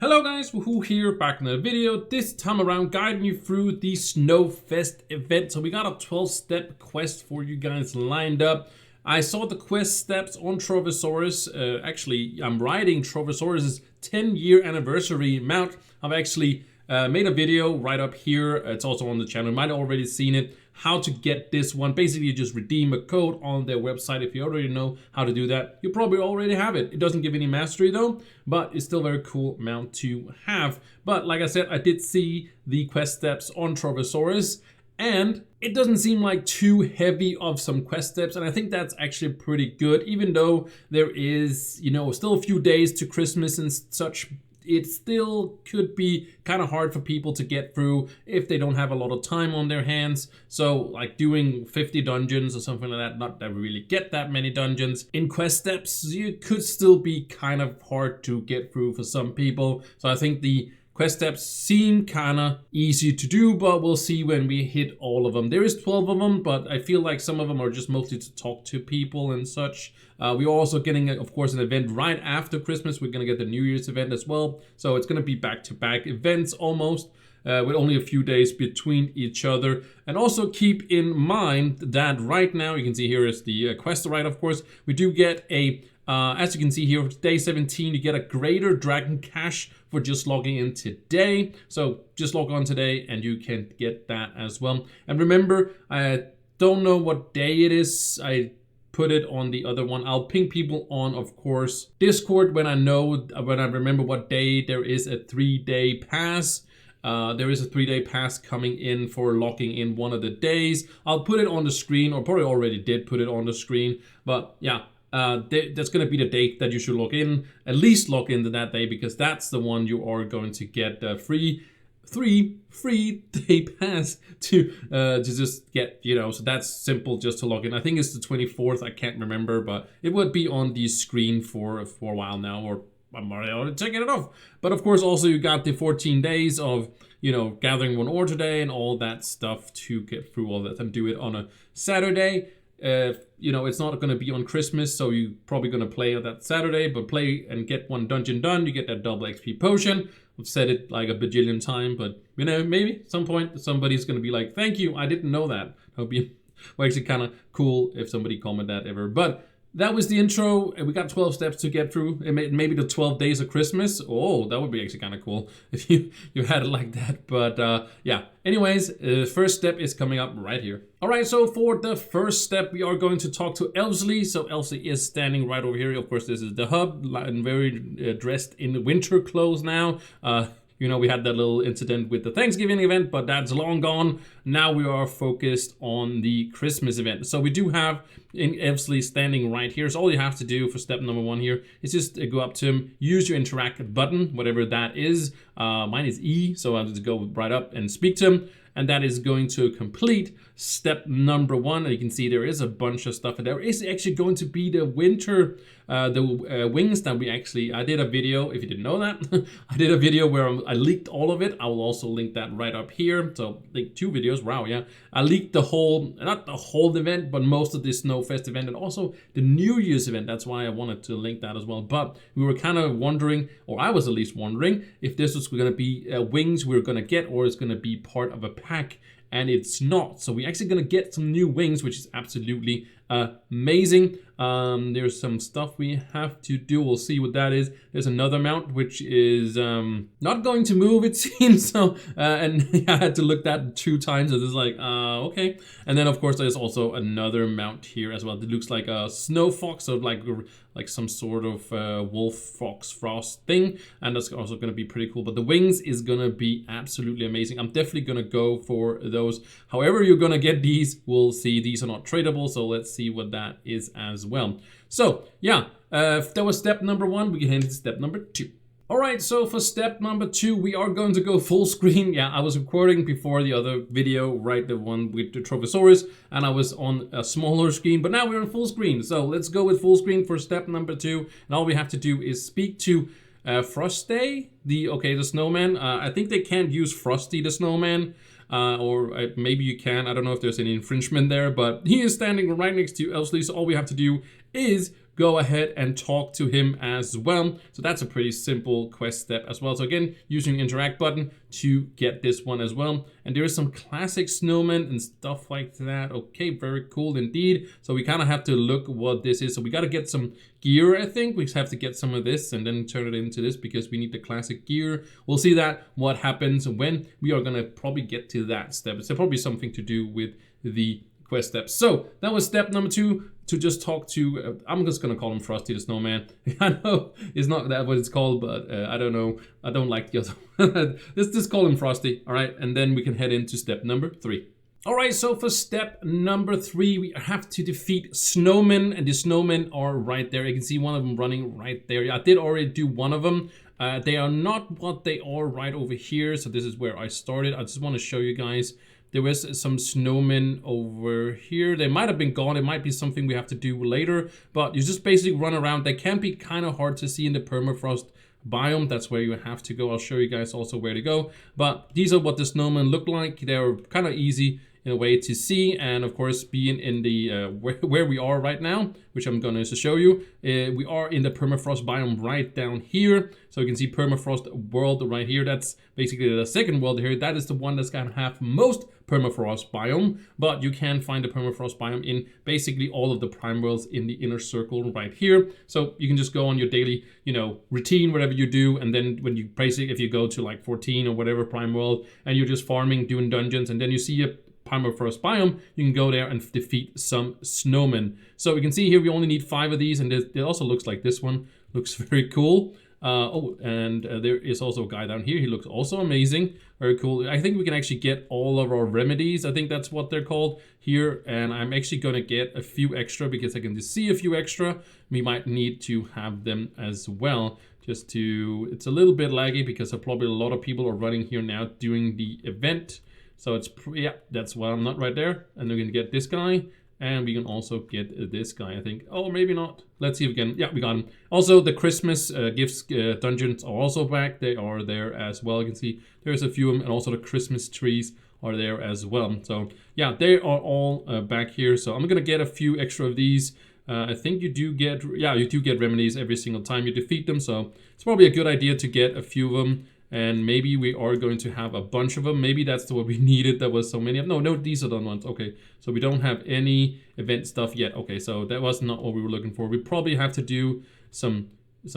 Hello guys, Wahoo here, back in the video, this time around guiding you through the SNOWFEST event. So we got a 12-step quest for you guys lined up. I saw the quest steps on Trovosaurus. Actually, I'm riding Trovosaurus' 10-year anniversary mount. I've actually made a video right up here. It's also on the channel, you might have already seen it. How to get this one. Basically, you just redeem a code on their website. If you already know how to do that, you probably already have it. It doesn't give any mastery though, but it's still a very cool mount to have. But like I said, I did see the quest steps on Trovosaurus, and it doesn't seem like too heavy of some quest steps, and I think that's actually pretty good, even though there is, still a few days to Christmas and such. It still could be kind of hard for people to get through if they don't have a lot of time on their hands. So like doing 50 dungeons or something like that, not that we really get that many dungeons in quest steps, you could still be kind of hard to get through for some people. So I think the quest steps seem kind of easy to do, but we'll see when we hit all of them. There is 12 of them, but I feel like some of them are just mostly to talk to people and such. We're also getting, of course, an event right after Christmas. We're going to get the New Year's event as well. So it's going to be back-to-back events almost, with only a few days between each other. And also keep in mind that right now, you can see here is the quest right, of course. We do get a as you can see here, day 17, you get a greater dragon cache for just logging in today. So just log on today and you can get that as well. And remember, I don't know what day it is. I put it on the other one. I'll ping people on, of course, Discord when I remember what day there is a 3-day pass. There is a 3-day pass coming in for logging in one of the days. I'll put it on the screen, or probably already did put it on the screen, but yeah. That's going to be the date that you should log in, at least log into that day, because that's the one you are going to get free 3-day pass to just get, so that's simple just to log in. I think it's the 24th, I can't remember, but it would be on the screen for a while now, or I'm already taking it off. But of course, also you got the 14 days of, gathering one ore today and all that stuff to get through all that and do it on a Saturday. It's not going to be on Christmas, so you're probably going to play on that Saturday, but play and get one dungeon done. You get that double XP potion. I've said it like a bajillion times, but maybe at some point somebody's going to be like, thank you, I didn't know that. That would be actually kind of cool if somebody commented that ever. But that was the intro. We got 12 steps to get through. Maybe the 12 days of Christmas. Oh, that would be actually kind of cool if you had it like that. But yeah. Anyways, first step is coming up right here. All right, so for the first step, we are going to talk to Elfsly. So Elfsly is standing right over here. Of course, this is the hub, and very dressed in winter clothes now. We had that little incident with the Thanksgiving event, but that's long gone. Now we are focused on the Christmas event. So we do have Elfsly standing right here. So all you have to do for step number 1 here is just go up to him, use your interact button, whatever that is. Mine is E, so I'll just go right up and speak to him. And that is going to complete step number 1. And you can see there is a bunch of stuff. And there is actually going to be the winter, wings that I did a video, if you didn't know that. I did a video where I leaked all of it. I will also link that right up here. So link 2 videos, wow, yeah. I leaked not the whole event, but most of the SNOWFEST event and also the New Year's event. That's why I wanted to link that as well. But we were kind of wondering, or I was at least wondering, if this was going to be wings we were going to get, or it's going to be part of a pack, and it's not. So we're actually gonna get some new wings, which is absolutely amazing. There's some stuff we have to do. We'll see what that is. There's another mount which is not going to move, it seems. So and I had to look that 2 times. So it's like okay. And then of course there's also another mount here as well. It looks like a snow fox, so like some sort of wolf fox frost thing, and that's also going to be pretty cool. But the wings is going to be absolutely amazing. I'm definitely going to go for those. However you're going to get these, we'll see. These are not tradable, so let's see what that is as well. So yeah, if that was step number 1, we can head into step number 2. All right, so for step number 2, we are going to go full screen. Yeah, I was recording before the other video, right, the one with the Trovosaurus, and I was on a smaller screen, but now we're on full screen. So let's go with full screen for step number 2. And all we have to do is speak to Frostay, the Snowman. I think they can't use Frosty the Snowman. Or maybe you can. I don't know if there's any infringement there, but he is standing right next to Elfsly, so all we have to do is go ahead and talk to him as well. So that's a pretty simple quest step as well. So again, using the interact button to get this one as well. And there is some classic snowmen and stuff like that. Okay, very cool indeed. So we kind of have to look what this is. So we got to get some gear, I think. We have to get some of this and then turn it into this because we need the classic gear. We'll see that what happens when we are going to probably get to that step. It's probably something to do with the quest steps. So that was step number 2, to just talk to, I'm just gonna call him Frosty the Snowman. I know it's not that what it's called, but I don't know. I don't like the other. Let's just call him Frosty, all right? And then we can head into step number 3. All right, so for step number 3, we have to defeat Snowmen, and the Snowmen are right there. You can see one of them running right there. I did already do one of them. They are not what they are right over here, so this is where I started. I just want to show you guys. There was some snowmen over here. They might have been gone. It might be something we have to do later, but you just basically run around. They can be kind of hard to see in the permafrost biome. That's where you have to go. I'll show you guys also where to go, but these are what the snowmen look like. They're kind of easy in a way to see, and of course being in the where we are right now, which I'm going to show you, we are in the permafrost biome right down here. So you can see permafrost world right here. That's basically the second world here. That is the one that's going to have most permafrost biome, but you can find the permafrost biome in basically all of the prime worlds in the inner circle right here. So you can just go on your daily, routine, whatever you do, and then when you basically, if you go to like 14 or whatever prime world, and you're just farming, doing dungeons, and then you see a permafrost biome, you can go there and defeat some snowmen. So we can see here we only need 5 of these, and it also looks like this one looks very cool. There is also a guy down here. He looks also amazing. Very cool. I think we can actually get all of our remedies. I think that's what they're called here. And I'm actually going to get a few extra because I can just see a few extra. We might need to have them as well. It's a little bit laggy because probably a lot of people are running here now during the event. So that's why I'm not right there. And we're going to get this guy. And we can also get this guy, I think. Oh, maybe not. Let's see if we can. Yeah, we got him. Also, the Christmas gifts dungeons are also back. They are there as well. You can see there's a few of them. And also the Christmas trees are there as well. So, yeah, they are all back here. So I'm going to get a few extra of these. I think you do get remedies every single time you defeat them. So it's probably a good idea to get a few of them. And maybe we are going to have a bunch of them. Maybe that's what we needed. There was so many of them. No, these are the ones. Okay, so we don't have any event stuff yet. Okay, so that was not what we were looking for. We probably have to do some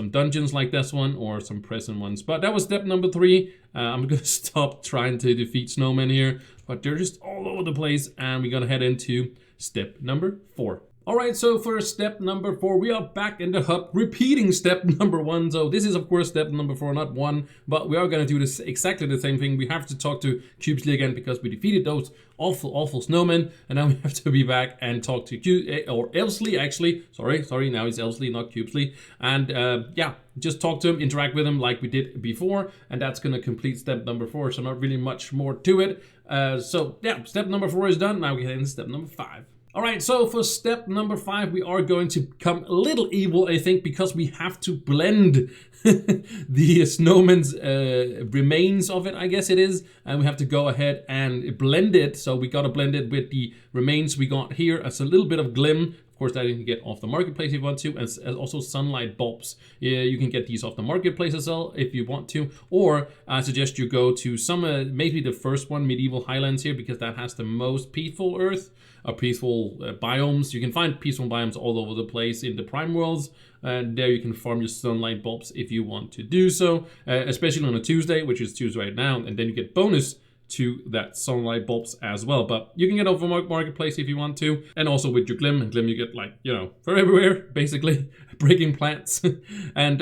dungeons like this one or some present ones. But that was step number 3. I'm going to stop trying to defeat snowmen here. But they're just all over the place. And we're going to head into step number 4. Alright, so for step number 4, we are back in the hub, repeating step number 1. So this is of course step number 4, not 1, but we are going to do this exactly the same thing. We have to talk to Elfsly again because we defeated those awful snowmen, and now we have to be back and talk to Elfsly actually. Sorry, now it's Elfsly, not Elfsly. And just talk to him, interact with him like we did before, and that's going to complete step number 4, so not really much more to it. Step number 4 is done. Now we get into step number 5. Alright, so for step number 5, we are going to become a little evil, I think, because we have to blend the snowman's remains of it, I guess it is. And we have to go ahead and blend it. So we got to blend it with the remains we got here as a little bit of glim. Of course, that you can get off the marketplace if you want to, and also sunlight bulbs. You can get these off the marketplace as well if you want to, or I suggest you go to some, maybe the first one, Medieval Highlands here, because that has the most peaceful earth, peaceful biomes. You can find peaceful biomes all over the place in the prime worlds, and there you can farm your sunlight bulbs if you want to do so, especially on a Tuesday, which is Tuesday right now, and then you get bonus to that sunlight bulbs as well. But you can get over marketplace if you want to, and also with your glim, and glim you get like, for everywhere basically, breaking plants. And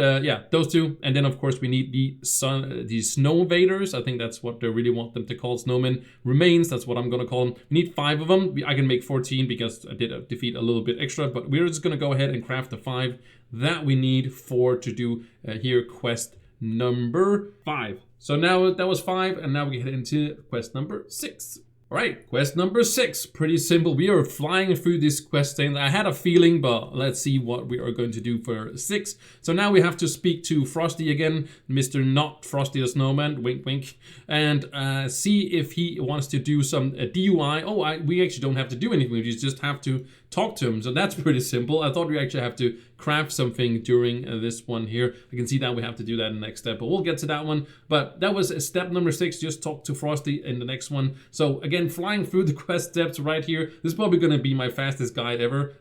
those two. And then of course we need the Snowvaders. I think that's what they really want them to call, snowmen remains. That's what I'm gonna call them. We need 5 of them. I can make 14 because I did defeat a little bit extra, but we're just gonna go ahead and craft the 5 that we need to do here quest number 5. So now that was 5, and now we get into quest number 6. All right, quest number 6, pretty simple. We are flying through this quest thing. I had a feeling, but let's see what we are going to do for 6. So now we have to speak to Frosty again, Mr. Not Frosty the Snowman, wink wink, and see if he wants to do some DUI. We actually don't have to do anything. We just have to talk to him. So that's pretty simple. I thought we actually have to craft something during this one here. I can see that we have to do that in the next step, but we'll get to that one. But that was step number 6, just talk to Frosty in the next one. So again, flying through the quest steps right here. This is probably going to be my fastest guide ever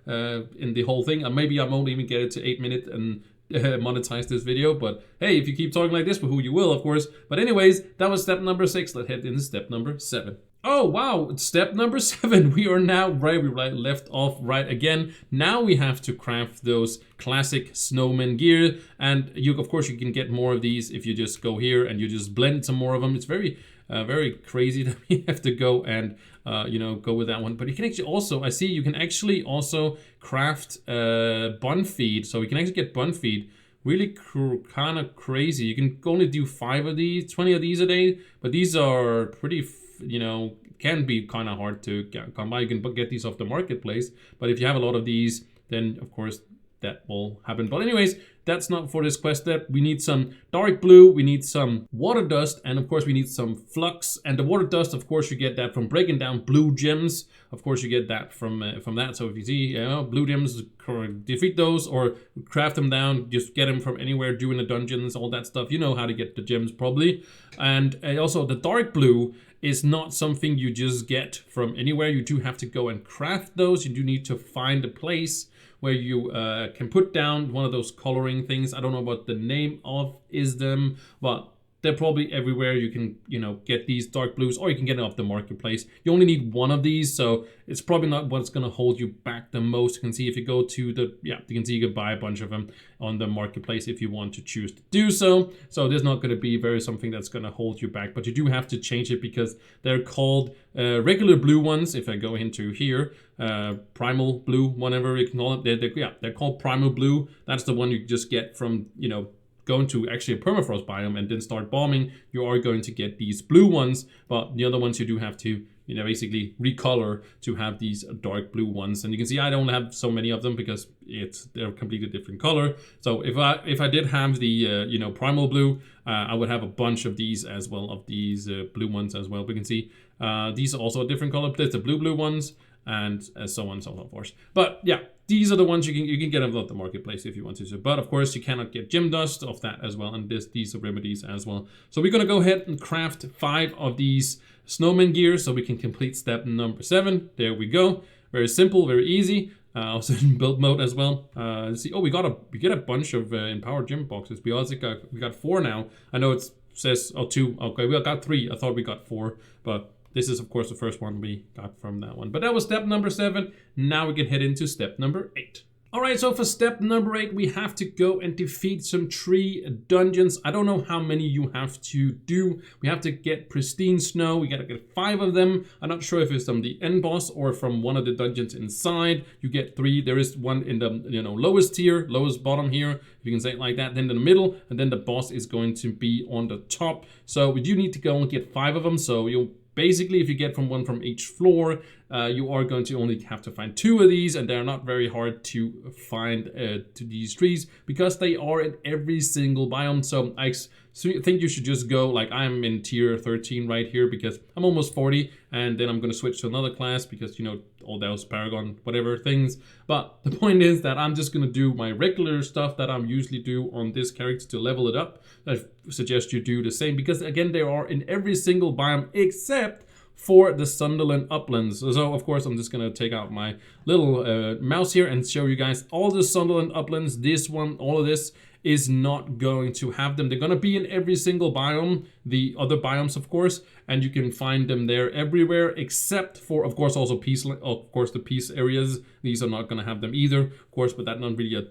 in the whole thing. And maybe I won't even get it to 8 minutes and monetize this video, but hey, if you keep talking like this, Wahoo, you will, of course. But anyways, that was step number 6. Let's head into step number 7. Oh wow, it's step number 7. We are now right, we left off right again. Now we have to craft those classic snowman gear, and you, of course, you can get more of these if you just go here and you just blend some more of them. It's very crazy that we have to go and you know, go with that one. But you can actually also, I see you can actually also craft bun feed. So we can actually get bun feed. Really kind of crazy. You can only do 5 of these, 20 of these a day, but these are pretty, you know, can be kind of hard to come by. You can get these off the marketplace, but if you have a lot of these, then of course that will happen. But anyways, that's not for this quest step. We need some dark blue, we need some water dust, and of course we need some flux. And the water dust, of course, you get that from breaking down blue gems. Of course, you get that from that. So if you see, you know, blue gems, defeat those or craft them down. Just get them from anywhere, doing the dungeons, all that stuff. You know how to get the gems probably. And also the dark blue is not something you just get from anywhere. You do have to go and craft those. You do need to find a place where you can put down one of those coloring things. I don't know what the name of is them, but they're probably everywhere. You can, you know, get these dark blues, or you can get it off the marketplace. You only need one of these, so it's probably not what's gonna hold you back the most. You can see if you go to the, you can see you can buy a bunch of them on the marketplace if you want to choose to do so. So there's not gonna be something that's gonna hold you back, but you do have to change it because they're called regular blue ones. If I go into here, primal blue, whatever you can call it, they're called primal blue. That's the one you just get from, you know, going to actually a permafrost biome and then start bombing. You are going to get these blue ones, but the other ones you do have to, you know, basically recolor to have these dark blue ones. And you can see I don't have so many of them because they're a completely different color. So if I did have the you know, primal blue, I would have a bunch of these as well, of these blue ones as well. We can see these are also a different color. There's the blue ones, and so on and so forth. But yeah, these are the ones you can get them at the marketplace if you want to. But of course, you cannot get gem dust of that as well, and these are remedies as well. So we're gonna go ahead and craft 5 of these snowman gear so we can complete step number 7. There we go. Very simple, very easy. Also in build mode as well. Let's see. Oh, we get a bunch of empowered gem boxes. We got 4 now. I know it says 2. Okay, we got 3. I thought we got 4, but this is, of course, the first one we got from that one. But that was step number 7. Now we can head into step number 8. All right, so for step number 8, we have to go and defeat some tree dungeons. I don't know how many you have to do. We have to get pristine snow. We gotta get 5 of them. I'm not sure if it's from the end boss or from one of the dungeons inside. You get 3. There is one in the, you know, lowest tier, lowest bottom here, if you can say it like that. Then in the middle, and then the boss is going to be on the top. So we do need to go and get 5 of them. So you'll basically, if you get one from each floor, you are going to only have to find 2 of these, and they're not very hard to find to these trees because they are in every single biome. So I think you should just go, like I'm in tier 13 right here because I'm almost 40, and then I'm going to switch to another class because, you know, all those paragon whatever things. But the point is that I'm just going to do my regular stuff that I'm usually do on this character to level it up. I suggest you do the same because, again, they are in every single biome except for the Sunderland uplands. So of course I'm just gonna take out my little mouse here and show you guys all the Sunderland uplands. This one, all of this is not going to have them. They're gonna be in every single biome, the other biomes of course, and you can find them there everywhere except for, of course, also peace, of course, the peace areas. These are not gonna have them either, of course, but that's not really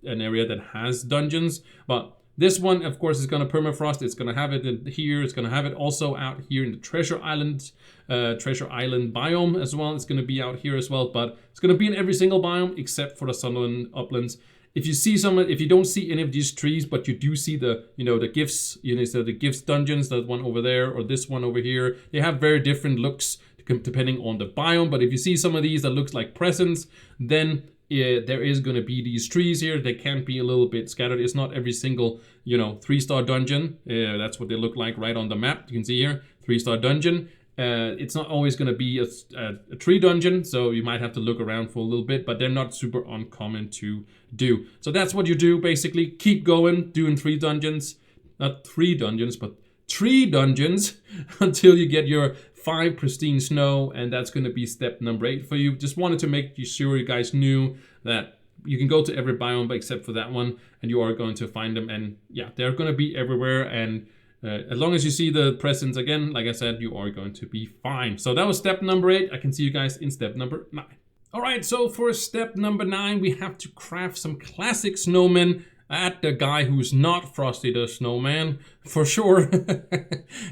an area that has dungeons. But this one, of course, is going to permafrost. It's going to have it in here. It's going to have it also out here in the Treasure Island biome as well. It's going to be out here as well, but it's going to be in every single biome except for the Sunderland uplands. If you see if you don't see any of these trees, but you do see the, you know, the gifts, you know, so the gifts dungeons, that one over there or this one over here, they have very different looks depending on the biome. But if you see some of these that looks like presents, then there is going to be these trees here. They can be a little bit scattered. It's not every single, you know, 3-star dungeon. That's what they look like right on the map. You can see here, 3-star dungeon. It's not always going to be a tree dungeon, so you might have to look around for a little bit, but they're not super uncommon to do. So that's what you do, basically. Keep going, doing 3 dungeons. Not 3 dungeons, but 3 dungeons until you get your 5 pristine snow, and that's going to be step number 8 for you. Just wanted to make sure you guys knew that you can go to every biome except for that one, and you are going to find them. And yeah, they're going to be everywhere, and as long as you see the presents again, like I said, you are going to be fine. So that was step number 8. I can see you guys in step number 9. All right, so for step number 9, we have to craft some classic snowmen at the guy who's not Frosty the Snowman, for sure.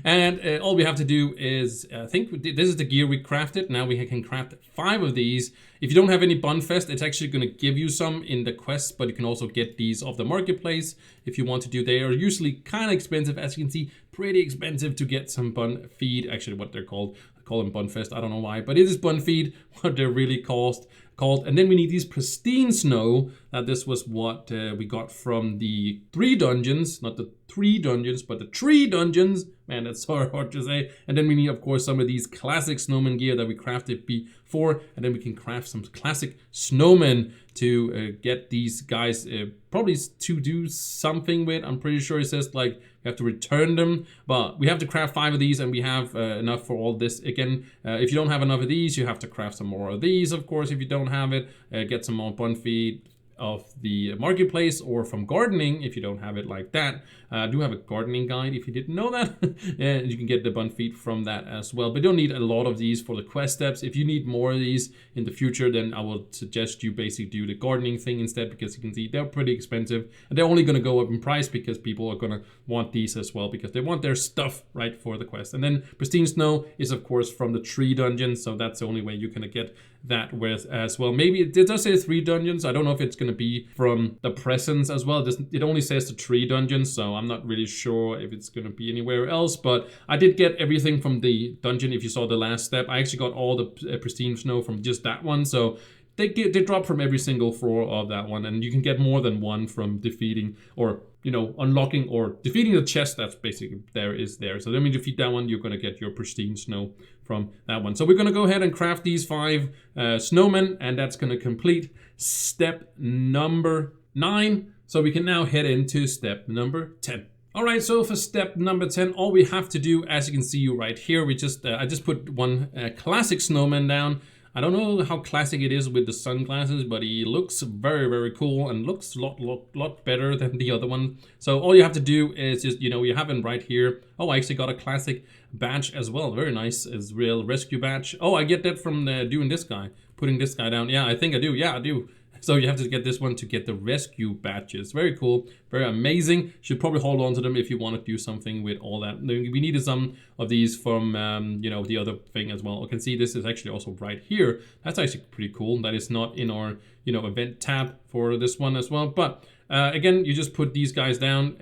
And all we have to do is, I think this is the gear we crafted. Now we can craft 5 of these. If you don't have any Bunfest, it's actually going to give you some in the quest, but you can also get these off the marketplace if you want to do. They are usually kind of expensive, as you can see, pretty expensive to get some bun feed. Actually, what they're called. I call them Bunfest, I don't know why, but it is bun feed, what they're really called. And then we need these pristine snow. This was what we got from the 3 dungeons, not the 3 dungeons, but the 3 dungeons. Man, that's so hard to say. And then we need, of course, some of these classic snowman gear that we crafted before. And then we can craft some classic snowmen to get these guys probably to do something with. I'm pretty sure it says like we have to return them, but we have to craft 5 of these, and we have enough for all this. Again, if you don't have enough of these, you have to craft some more of these, of course. If you don't have it, get some more bun feed of the marketplace or from gardening if you don't have it like that. I do have a gardening guide if you didn't know that. And you can get the bun feed from that as well. But you don't need a lot of these for the quest steps. If you need more of these in the future, then I will suggest you basically do the gardening thing instead, because you can see they're pretty expensive and they're only going to go up in price because people are going to want these as well, because they want their stuff right for the quest. And then pristine snow is of course from the 3 dungeons, so that's the only way you're going to get that with as well. Maybe it does say 3 dungeons. I don't know if it's going to be from the presence as well. It only says the 3 dungeons, so I'm not really sure if it's going to be anywhere else. But I did get everything from the dungeon. If you saw the last step, I actually got all the pristine snow from just that one. So they drop from every single floor of that one, and you can get more than one from defeating or unlocking or defeating the chest that's basically there. So then when you defeat that one, you're going to get your pristine snow from that one. So we're going to go ahead and craft these 5 snowmen, and that's going to complete step number 9. So we can now head into step number 10. All right, so for step number 10, all we have to do, as you can see right here, I just put one classic snowman down. I don't know how classic it is with the sunglasses, but he looks very, very cool and looks a lot better than the other one. So all you have to do is just, you have him right here. Oh, I actually got a classic badge as well. Very nice. It's real rescue badge. Oh, I get that from doing this guy, putting this guy down. Yeah, I think I do. Yeah, I do. So you have to get this one to get the rescue badges. Very cool, very amazing. Should probably hold on to them if you want to do something with all that. We needed some of these from, the other thing as well. You can see this is actually also right here. That's actually pretty cool. That is not in our, event tab for this one as well. But again, you just put these guys down,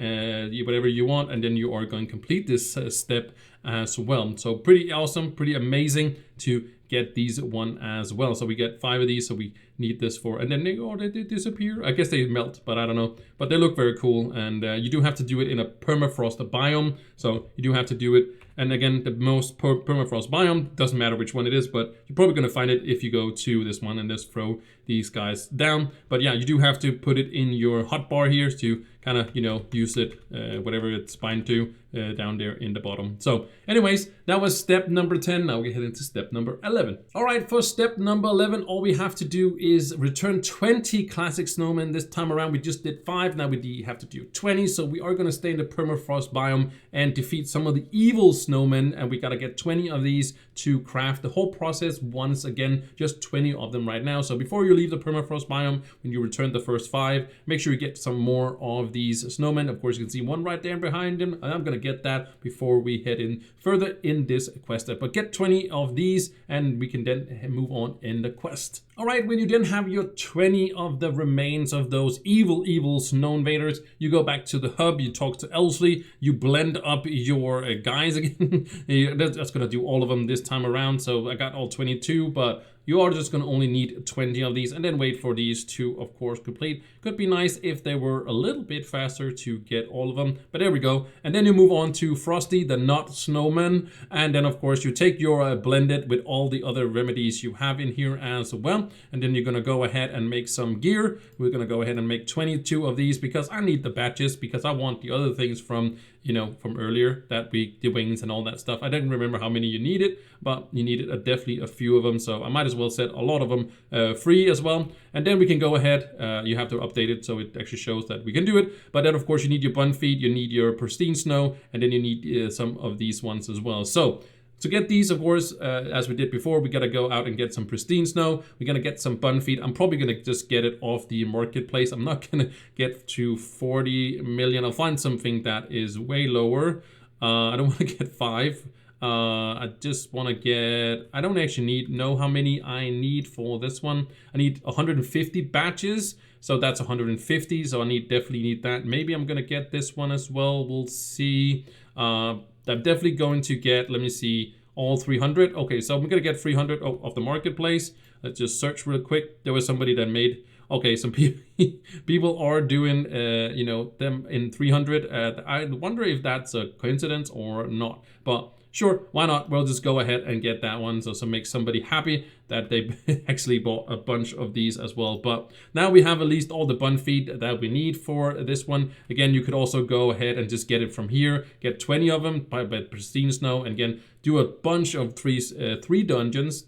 whatever you want, and then you are going to complete this step as well. So pretty awesome, pretty amazing to get these one as well. So we get 5 of these, so we need this for, and then they disappear. I guess they melt, but I don't know. But they look very cool, and you do have to do it in a permafrost biome, so you do have to do it. And again, the most permafrost biome, doesn't matter which one it is, but you're probably going to find it if you go to this one and just throw these guys down. But yeah, you do have to put it in your hotbar here to kind of, use it, whatever it's bind to, down there in the bottom. So anyways, that was step number 10. Now we head into step number 11. All right, for step number 11, all we have to do is return 20 classic snowmen. This time around, we just did 5. Now we have to do 20. So we are going to stay in the permafrost biome and defeat some of the evil snowmen. And we got to get 20 of these to craft the whole process once again, just 20 of them right now. So before you leave the permafrost biome, when you return the first 5, make sure you get some more of these snowmen. Of course, you can see one right there behind him, and I'm going to get that before we head in further in this quest step. But get 20 of these, and we can then move on in the quest. All right, when you then have your 20 of the remains of those evil Snowvaders, you go back to the hub, you talk to Elfsly, you blend up your guys again. That's going to do all of them this time around. So I got all 22, but you are just going to only need 20 of these and then wait for these to, of course, complete. Could be nice if they were a little bit faster to get all of them, but there we go. And then you move on to Frosty, the not snowman, and then of course you take your blended with all the other remedies you have in here as well, and then you're going to go ahead and make some gear. We're going to go ahead and make 22 of these because I need the batches, because I want the other things from, you know, from earlier that week, the wings and all that stuff. I didn't remember how many you needed, but you needed definitely a few of them, so I might as well set a lot of them free as well. And then we can go ahead, you have to update it so it actually shows that we can do it. But then of course you need your bun feed, you need your pristine snow, and then you need some of these ones as well. So to get these, of course, as we did before, we gotta go out and get some pristine snow. We're gonna get some bun feed. I'm probably gonna just get it off the marketplace. I'm not gonna get to 40 million. I'll find something that is way lower. I don't wanna get 5. I just want to get, I don't actually know how many I need for this one. I need 150 batches, so that's 150, so I definitely need that. Maybe I'm gonna get this one as well, we'll see. I'm definitely going to get, let me see, all 300. Okay, so I'm gonna get 300 off the marketplace. Let's just search real quick. There was somebody that made, okay, some people are doing, you know, them in 300. I wonder if that's a coincidence or not, but sure, why not? We'll just go ahead and get that one. So make somebody happy that they actually bought a bunch of these as well. But now we have at least all the bun feed that we need for this one. Again, you could also go ahead and just get it from here. Get 20 of them by Pristine Snow. And again, do a bunch of three dungeons,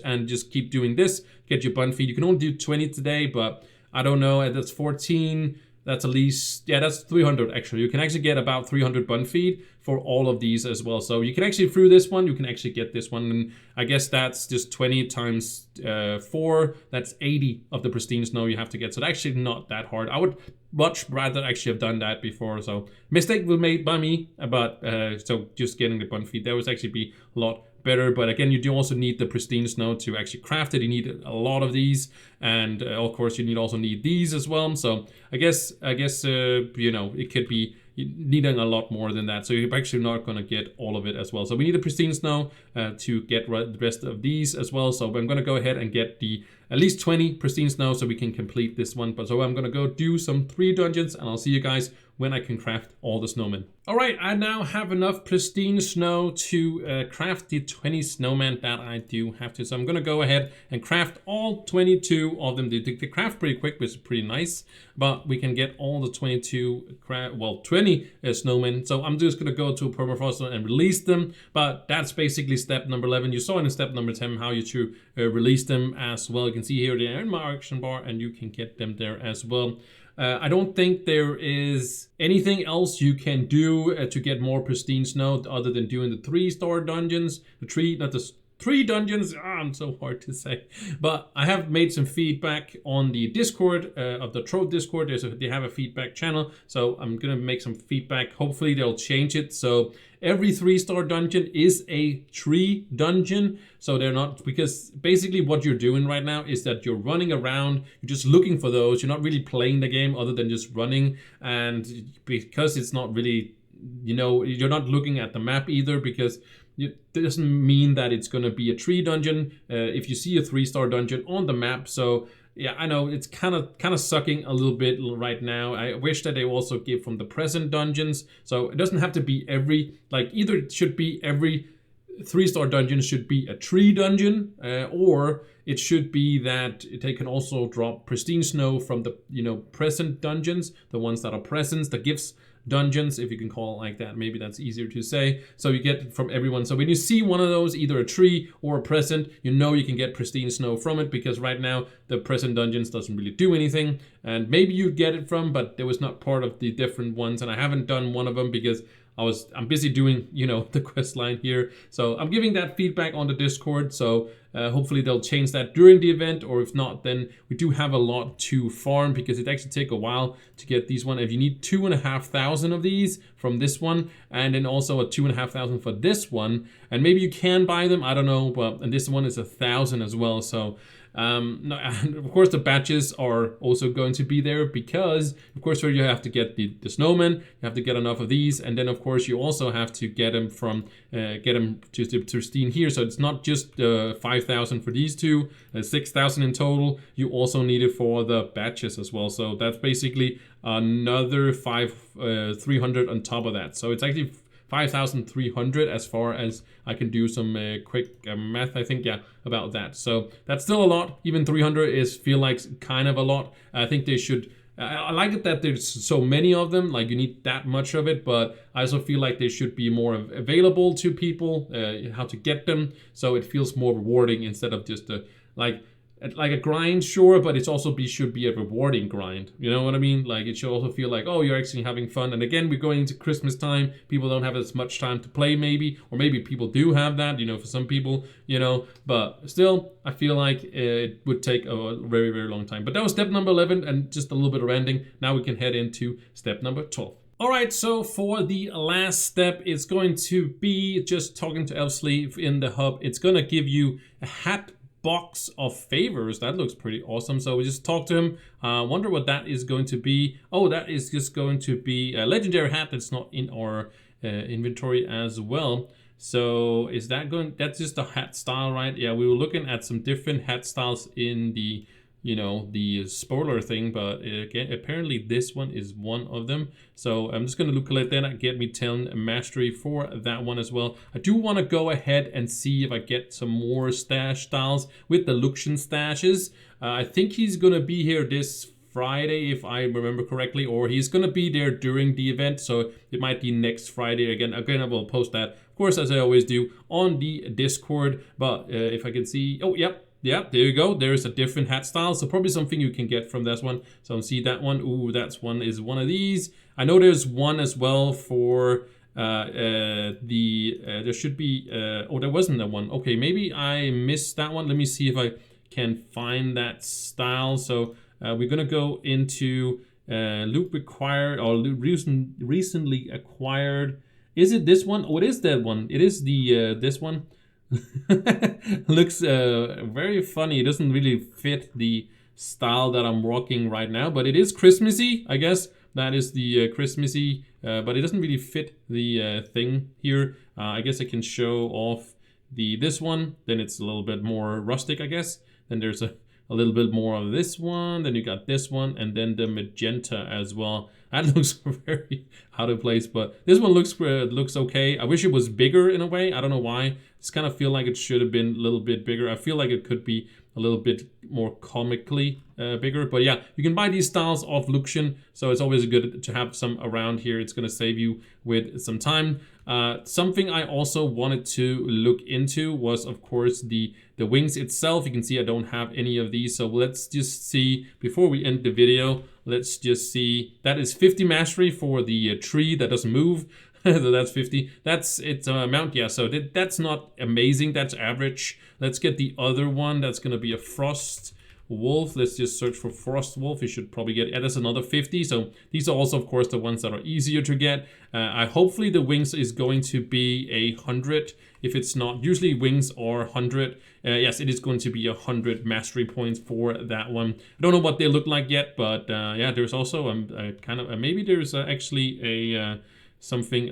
and just keep doing this. Get your bun feed. You can only do 20 today, but I don't know. That's 14. That's at least, yeah, that's 300 actually. You can actually get about 300 bun feed for all of these as well. So you can actually, through this one, you can actually get this one. And I guess that's just 20 times 4. That's 80 of the pristine snow you have to get. So it's actually not that hard. I would much rather actually have done that before. So mistake was made by me, but so just getting the bun feed, that would actually be a lot better. But again, you do also need the pristine snow to actually craft it. You need a lot of these, and of course you also need these as well. So I guess you know, it could be needing a lot more than that, so you're actually not going to get all of it as well. So we need the pristine snow to get the rest of these as well. So I'm going to go ahead and get the at least 20 pristine snow so we can complete this one. But so I'm going to go do some 3 dungeons, and I'll see you guys when I can craft all the snowmen. All right, I now have enough pristine snow to craft the 20 snowmen that I do have to. So I'm gonna go ahead and craft all 22 of them. They craft pretty quick, which is pretty nice, but we can get all the 20 snowmen. So I'm just gonna go to Permafrost and release them, but that's basically step number 11. You saw in step number 10 how you to release them as well. You can see here they're in my action bar, and you can get them there as well. I don't think there is anything else you can do to get more pristine snow other than doing the 3-star dungeons. The 3 dungeons, I'm so hard to say. But I have made some feedback on the Discord, of the Trove Discord. They have a feedback channel, so I'm gonna make some feedback. Hopefully they'll change it. So every 3-star dungeon is a tree dungeon. So they're not, because basically what you're doing right now is that you're running around, you're just looking for those. You're not really playing the game other than just running. And because it's not really, you know, you're not looking at the map either, because it doesn't mean that it's going to be a tree dungeon if you see a 3-star dungeon on the map. So yeah, I know it's kind of sucking a little bit right now. I wish that they also give from the present dungeons. So it doesn't have to be every, like, either it should be every 3-star dungeon should be a tree dungeon, or it should be that they can also drop pristine snow from the, you know, present dungeons, the ones that are presents, the gifts dungeons, if you can call it like that. Maybe that's easier to say. So you get from everyone. So when you see one of those, either a tree or a present, you know you can get pristine snow from it, because right now the present dungeons doesn't really do anything. And maybe you get it from, but it was not part of the different ones, and I haven't done one of them because I'm busy doing, you know, the quest line here. So I'm giving that feedback on the Discord. So hopefully they'll change that during the event, or if not, then we do have a lot to farm, because it actually take a while to get these one. If you need 2,500 of these from this one, and then also a 2,500 for this one, and maybe you can buy them, I don't know, but and this one is 1,000 as well. So No, and of course the batches are also going to be there because of course you have to get the snowmen, you have to get enough of these, and then of course you also have to get them from to the Pristine here. So it's not just 5,000 for these two, 6,000 in total. You also need it for the batches as well. So that's basically another 300 on top of that. So it's actually 5,300 as far as I can do some quick math, I think, yeah, about that. So that's still a lot. Even 300 is feel like kind of a lot. I think they should, I like it that there's so many of them, like you need that much of it, but I also feel like they should be more available to people, how to get them, so it feels more rewarding instead of just like a grind, sure, but it's also should be a rewarding grind. You know what I mean? Like it should also feel like, oh, you're actually having fun. And again, we're going into Christmas time. People don't have as much time to play, maybe, or maybe people do have that. You know, for some people, you know. But still, I feel like it would take a very, very long time. But that was step number 11, and just a little bit of ending. Now we can head into step number 12. All right, so for the last step, it's going to be just talking to Elfsly in the hub. It's going to give you a hat box of favors. That looks pretty awesome. So we just talked to him. Wonder what that is going to be. Oh, that is just going to be a legendary hat that's not in our inventory as well. So is that going, that's just a hat style, right? Yeah, we were looking at some different hat styles in the, you know, the spoiler thing, but again, apparently this one is one of them. So I'm just going to look at that and get me 10 mastery for that one as well. I do want to go ahead and see if I get some more stash styles with the Luxian stashes. I think he's going to be here this Friday, if I remember correctly, or he's going to be there during the event. So it might be next Friday again. Again, I will post that, of course, as I always do on the Discord. But if I can see, oh, yep. Yeah, there you go. There's a different hat style, so probably something you can get from this one. So see that one. Ooh, that's one is one of these. I know there's one as well for there should be. Oh, there wasn't that one. Okay, maybe I missed that one. Let me see if I can find that style. So we're gonna go into loop required or recently acquired. Is it this one? Oh, it is that one. It is the this one. Looks very funny. It doesn't really fit the style that I'm rocking right now, but it is Christmassy, I guess. That is the Christmassy, but it doesn't really fit the thing here. I guess I can show off this one. Then it's a little bit more rustic, I guess. Then there's a little bit more of this one. Then you got this one, and then the magenta as well. That looks very out of place, but this one looks okay. I wish it was bigger in a way. I don't know why. I just kind of feel like it should have been a little bit bigger. I feel like it could be a little bit more comically bigger. But yeah, you can buy these styles off Luxian, so it's always good to have some around here. It's going to save you with some time. Something I also wanted to look into was, of course, the wings itself. You can see I don't have any of these, so let's just see, before we end the video, let's just see. That is 50 mastery for the tree that doesn't move. So that's 50. That's its amount, yeah. So that's not amazing. That's average. Let's get the other one. That's going to be a frost wolf. Let's just search for frost wolf. You should probably get, that's another 50. So these are also, of course, the ones that are easier to get. Hopefully the wings is going to be 100. If it's not, usually wings are 100. Yes, it is going to be 100 mastery points for that one. I don't know what they look like yet, but yeah, there's also a kind of maybe there's actually a something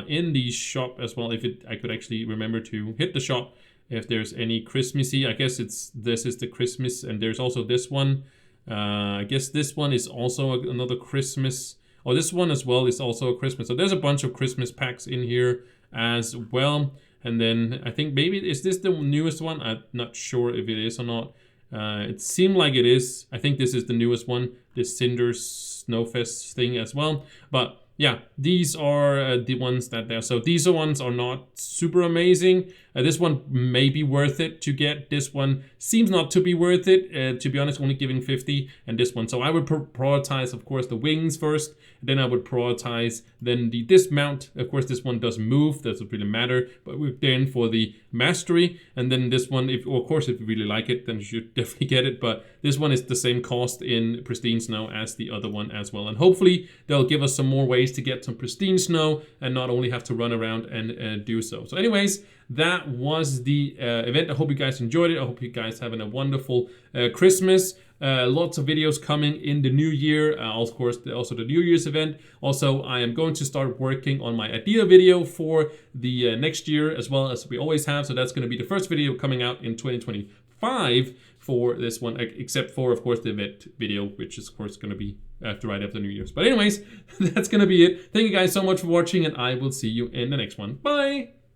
in the shop as well. If I could actually remember to hit the shop. If there's any Christmassy, I guess this is the Christmas, and there's also this one. I guess this one is also another Christmas. Oh, this one as well is also a Christmas. So there's a bunch of Christmas packs in here as well. And then I think maybe, is this the newest one? I'm not sure if it is or not. It seemed like it is. I think this is the newest one, this Cinder's SNOWFEST thing as well. But yeah, these are the ones that there. So these ones are not super amazing. This one may be worth it to get. This one seems not to be worth it, to be honest, only giving 50. And this one. So I would prioritize, of course, the wings first. Then I would prioritize then the dismount. Of course, this one doesn't move. That doesn't really matter. But we're then for the mastery. And then this one, of course, if you really like it, then you should definitely get it. But this one is the same cost in Pristine Snow as the other one as well. And hopefully they'll give us some more ways ways to get some pristine snow and not only have to run around and do so. So anyways, that was the event. I hope you guys enjoyed it. I hope you guys having a wonderful Christmas. Lots of videos coming in the new year. Of course, also the New Year's event. Also, I am going to start working on my idea video for the next year, as well as we always have. So that's going to be the first video coming out in 2025 for this one, except for, of course, the event video, which is, of course, going to be right after New Year's. But anyways, that's going to be it. Thank you guys so much for watching, and I will see you in the next one. Bye!